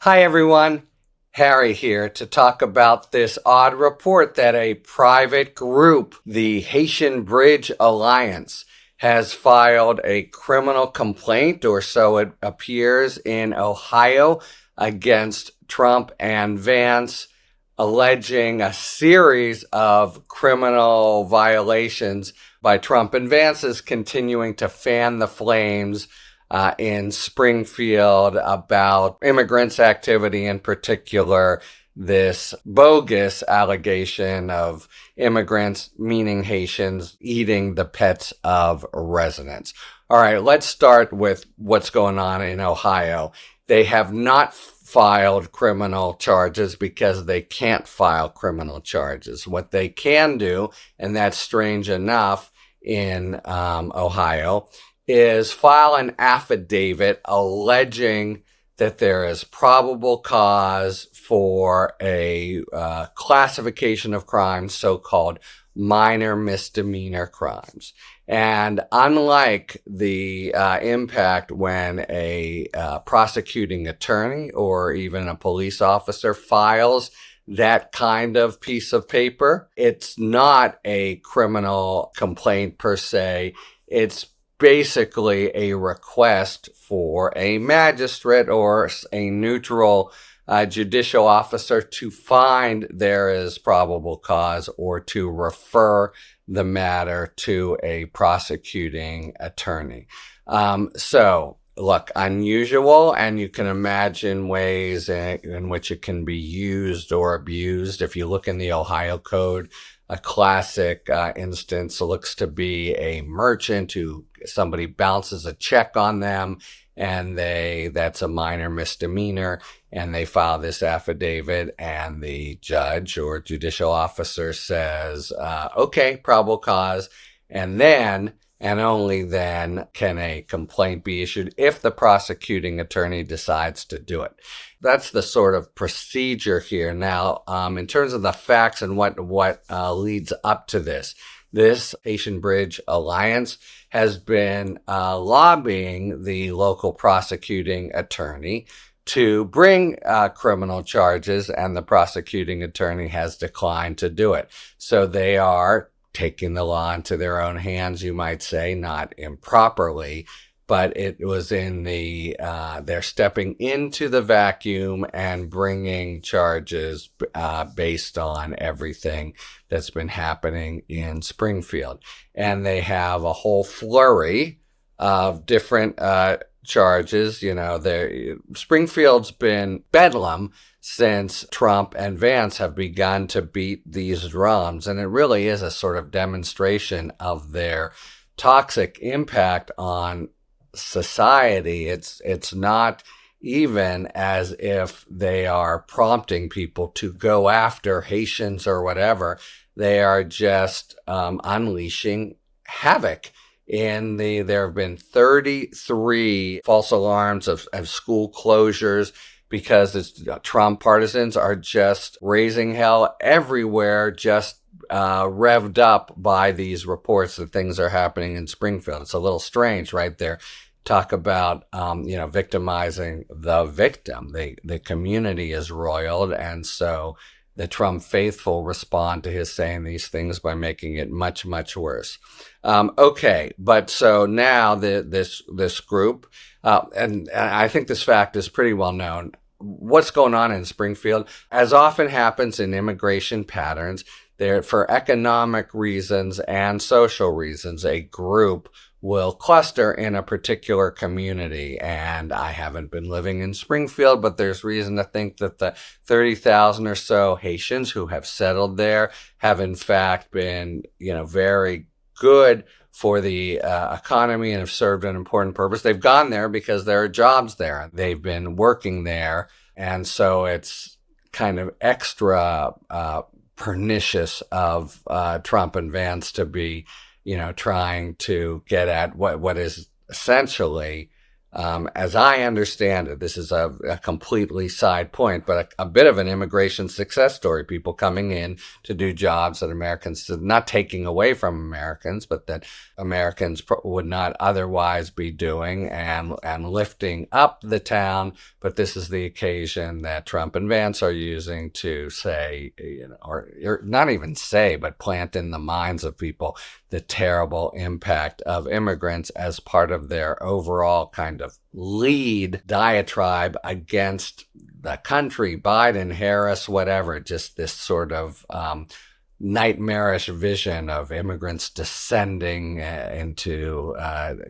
Hi, everyone. Harry here to talk about this odd report that a private group, the Haitian Bridge Alliance, has filed a criminal complaint, or so it appears, in Ohio against Trump and Vance, alleging a series of criminal violations by Trump. And Vance is continuing to fan the flames in Springfield about immigrants' activity, in particular, this bogus allegation of immigrants, meaning Haitians, eating the pets of residents. All right, let's start with what's going on in Ohio. They have not filed criminal charges because they can't file criminal charges. What they can do, and that's strange enough in Ohio, is file an affidavit alleging that there is probable cause for a classification of crimes, so-called minor misdemeanor crimes. And unlike the impact when a prosecuting attorney or even a police officer files that kind of piece of paper, it's not a criminal complaint per se. It's basically a request for a magistrate or a neutral judicial officer to find there is probable cause or to refer the matter to a prosecuting attorney. So, look, unusual, and you can imagine ways in which it can be used or abused. If you look in the Ohio Code, a classic instance looks to be a merchant who somebody bounces a check on them, and that's a minor misdemeanor, and they file this affidavit, and the judge or judicial officer says, okay, probable cause, and then and only then can a complaint be issued if the prosecuting attorney decides to do it. That's the sort of procedure here. Now, in terms of the facts and what leads up to this Haitian Bridge Alliance has been lobbying the local prosecuting attorney to bring criminal charges, and the prosecuting attorney has declined to do it. So they are taking the law into their own hands, you might say, not improperly, but it was in they're stepping into the vacuum and bringing charges based on everything that's been happening in Springfield. And they have a whole flurry of different charges. You know, Springfield's been bedlam since Trump and Vance have begun to beat these drums. And it really is a sort of demonstration of their toxic impact on society. It's not even as if they are prompting people to go after Haitians or whatever. They are just unleashing havoc. There have been 33 false alarms of school closures because Trump partisans are just raising hell everywhere, just revved up by these reports that things are happening in Springfield. It's a little strange, right? There, talk about victimizing the victim. The community is roiled, and so the Trump faithful respond to his saying these things by making it much, much worse. Okay, but so now this group, and I think this fact is pretty well known. What's going on in Springfield? As often happens in immigration patterns, for economic reasons and social reasons, a group will cluster in a particular community. And I haven't been living in Springfield, but there's reason to think that the 30,000 or so Haitians who have settled there have in fact been, very good for the economy and have served an important purpose. They've gone there because there are jobs there. They've been working there. And so it's kind of extra pernicious of Trump and Vance to be trying to get at what is essentially As I understand it, this is a completely side point, but a bit of an immigration success story. People coming in to do jobs that Americans, not taking away from Americans, but that Americans would not otherwise be doing, and lifting up the town. But this is the occasion that Trump and Vance are using to say, or not even say, but plant in the minds of people the terrible impact of immigrants as part of their overall kind of lead diatribe against the country, Biden, Harris, whatever, just this sort of nightmarish vision of immigrants descending into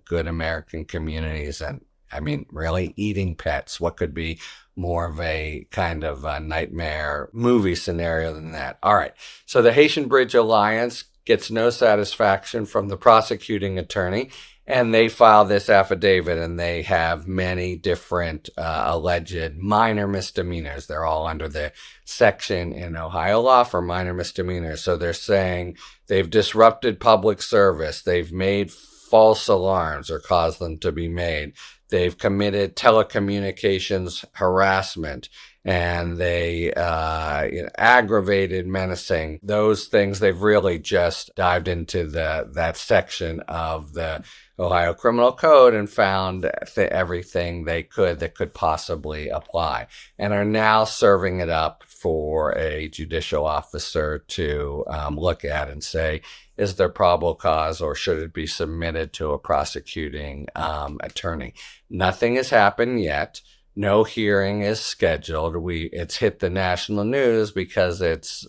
good American communities. And I mean, really eating pets. What could be more of a kind of a nightmare movie scenario than that? All right. So the Haitian Bridge Alliance gets no satisfaction from the prosecuting attorney, and they file this affidavit, and they have many different alleged minor misdemeanors. They're all under the section in Ohio law for minor misdemeanors. So they're saying they've disrupted public service, they've made false alarms or caused them to be made, they've committed telecommunications harassment, and they aggravated menacing. Those things, they've really just dived into that section of the Ohio Criminal Code and found everything they could that could possibly apply, and are now serving it up for a judicial officer to look at and say, is there probable cause, or should it be submitted to a prosecuting attorney? Nothing has happened yet. No hearing is scheduled. It's hit the national news because it's,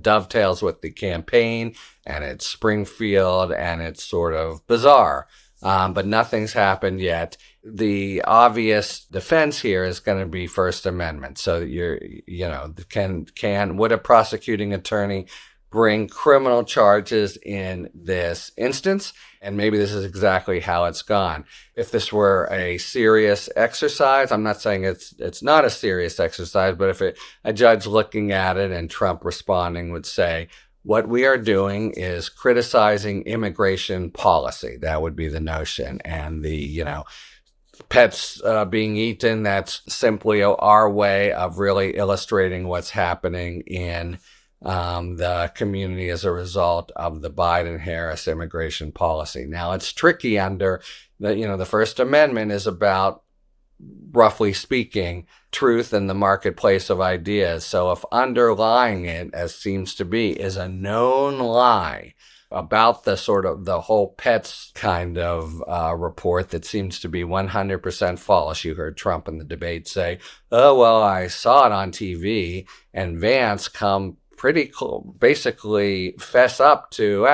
dovetails with the campaign, and it's Springfield, and it's sort of bizarre. But nothing's happened yet. The obvious defense here is going to be First Amendment. So would a prosecuting attorney bring criminal charges in this instance? And maybe this is exactly how it's gone. If this were a serious exercise, I'm not saying it's not a serious exercise, but if a judge looking at it and Trump responding would say, what we are doing is criticizing immigration policy. That would be the notion. And the, pets being eaten, that's simply our way of really illustrating what's happening in the community as a result of the Biden-Harris immigration policy. Now, it's tricky under the First Amendment is about, roughly speaking, truth in the marketplace of ideas. So if underlying it, as seems to be, is a known lie about the sort of the whole pets kind of report that seems to be 100% false. You heard Trump in the debate say, oh, well, I saw it on TV, and Vance come pretty cool, basically fess up to,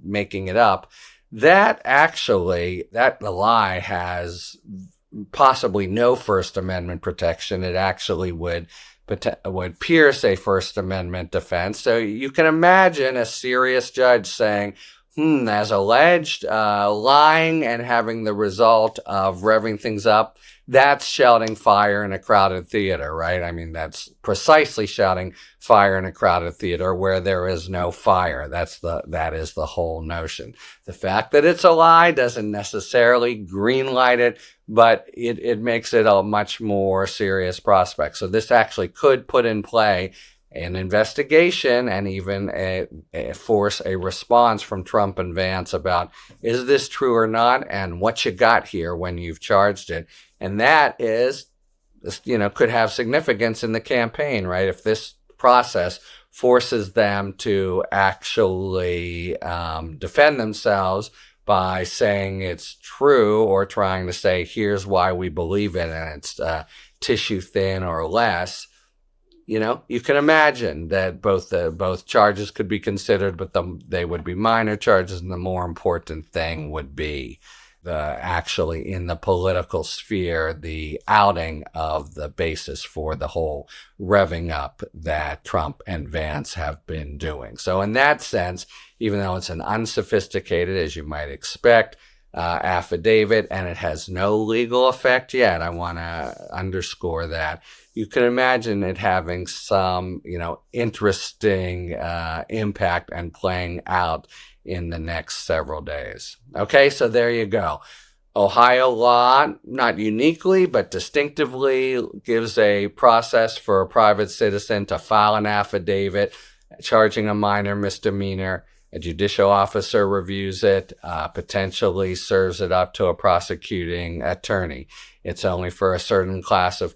making it up. That lie has possibly no First Amendment protection. It actually would pierce a First Amendment defense. So you can imagine a serious judge saying, as alleged, lying and having the result of revving things up, that's shouting fire in a crowded theater, right? I mean, that's precisely shouting fire in a crowded theater where there is no fire. That is the whole notion. The fact that it's a lie doesn't necessarily greenlight it, but it makes it a much more serious prospect. So this actually could put in play an investigation and even force a response from Trump and Vance about, is this true or not, and what you got here when you've charged it. And that is, could have significance in the campaign, right? If this process forces them to actually defend themselves by saying it's true, or trying to say, here's why we believe it, and it's tissue thin or less. You can imagine that both charges could be considered, but they would be minor charges, and the more important thing would be actually in the political sphere, the outing of the basis for the whole revving up that Trump and Vance have been doing. So in that sense, even though it's an unsophisticated, as you might expect, affidavit, and it has no legal effect yet, I want to underscore that, you can imagine it having some, interesting impact and playing out in the next several days. Okay, so there you go. Ohio law, not uniquely, but distinctively, gives a process for a private citizen to file an affidavit charging a minor misdemeanor. A judicial officer reviews it, potentially serves it up to a prosecuting attorney. It's only for a certain class of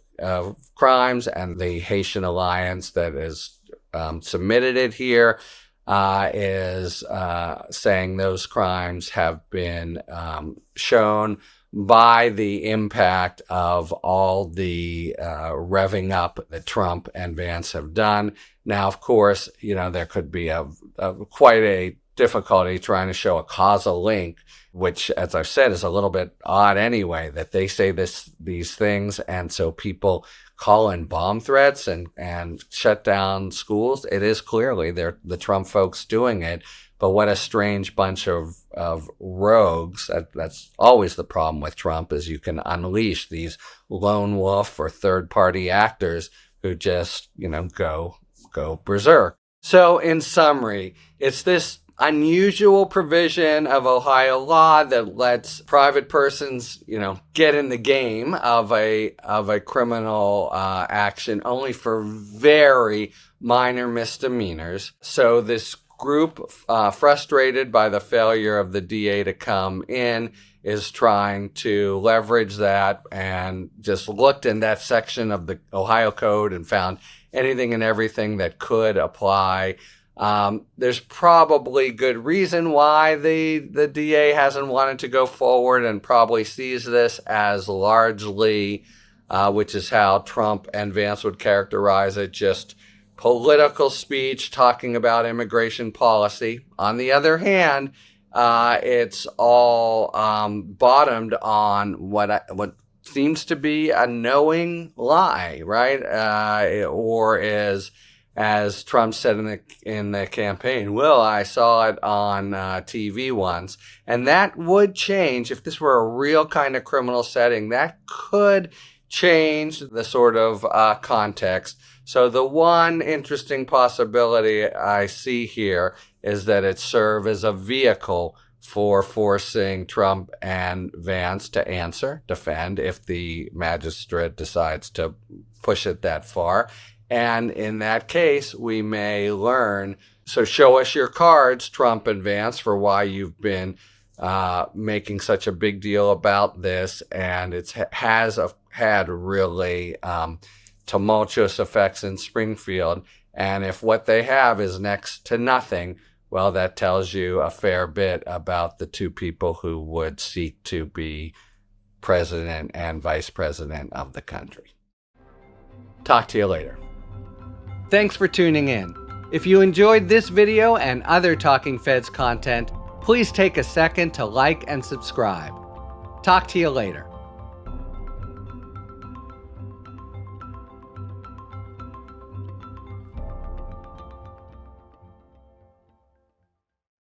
crimes, and the Haitian Alliance that is submitted it here is saying those crimes have been shown by the impact of all the revving up that Trump and Vance have done. Now, of course, there could be quite a difficulty trying to show a causal link, which, as I've said, is a little bit odd anyway, that they say these things, and so people call in bomb threats and shut down schools. It is clearly the Trump folks doing it, but what a strange bunch of rogues. That's always the problem with Trump, is you can unleash these lone wolf or third-party actors who just, go berserk. So in summary, it's this unusual provision of Ohio law that lets private persons, get in the game of a criminal action only for very minor misdemeanors. So this group, frustrated by the failure of the DA to come in, is trying to leverage that, and just looked in that section of the Ohio Code and found anything and everything that could apply. There's probably good reason why the DA hasn't wanted to go forward, and probably sees this as largely, which is how Trump and Vance would characterize it, just political speech talking about immigration policy. On the other hand, it's all bottomed on what seems to be a knowing lie, right? Or is, as Trump said in the campaign, "Well, I saw it on TV once," and that would change if this were a real kind of criminal setting. That could change the sort of context. So the one interesting possibility I see here is that it serve as a vehicle for forcing Trump and Vance to defend, if the magistrate decides to push it that far. And in that case, we may learn, so show us your cards, Trump and Vance, for why you've been making such a big deal about this. And it has had really tumultuous effects in Springfield. And if what they have is next to nothing, well, that tells you a fair bit about the two people who would seek to be president and vice president of the country. Talk to you later. Thanks for tuning in. If you enjoyed this video and other Talking Feds content, please take a second to like and subscribe. Talk to you later.